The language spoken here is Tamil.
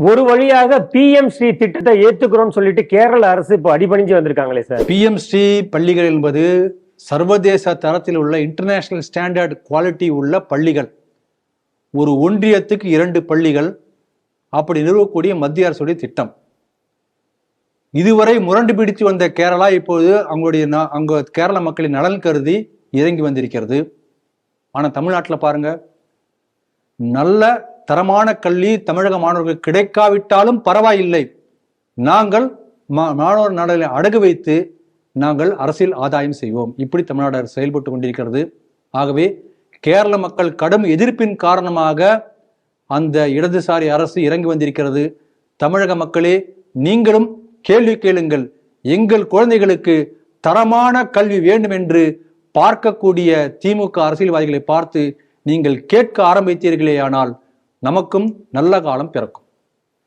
ஒரு வழியாக பிஎம்ஸ்ரீ திட்டத்தை ஏத்துக்கிறோம்னு சொல்லிட்டு கேரள அரசு இப்போ அடிபணிஞ்சு வந்திருக்காங்களே சார். பிஎம்ஸ்ரீ பள்ளிகள் என்பது சர்வதேச தரத்தில் உள்ள இன்டர்நேஷனல் ஸ்டாண்டர்ட் குவாலிட்டி உள்ள பள்ளிகள். ஒரு ஒன்றியத்துக்கு 2 பள்ளிகள் அப்படி நிறுவக்கூடிய மத்திய அரசுடைய திட்டம். இதுவரை முரண்டு பிடித்து வந்த கேரளா இப்போது அங்க கேரள மக்களின் நலன் கருதி இறங்கி வந்திருக்கிறது. ஆனா தமிழ்நாட்டில் பாருங்க, நல்ல தரமான கல்வி தமிழக மாணவர்களுக்கு கிடைக்காவிட்டாலும் பரவாயில்லை, நாங்கள் மாணவர் நலனை அடகு வைத்து நாங்கள் அரசியல் ஆதாயம் செய்வோம், இப்படி தமிழ்நாடு அரசு செயல்பட்டு கொண்டிருக்கிறது. ஆகவே கேரள மக்கள் கடும் எதிர்ப்பின் காரணமாக அந்த இடதுசாரி அரசு இறங்கி வந்திருக்கிறது. தமிழக மக்களே, நீங்களும் கேள்வி கேளுங்கள். எங்கள் குழந்தைகளுக்கு தரமான கல்வி வேண்டும் என்று பார்க்கக்கூடிய திமுக அரசியல்வாதிகளை பார்த்து நீங்கள் கேட்க ஆரம்பித்தீர்களே ஆனால் நமக்கும் நல்ல காலம் பிறக்கும்.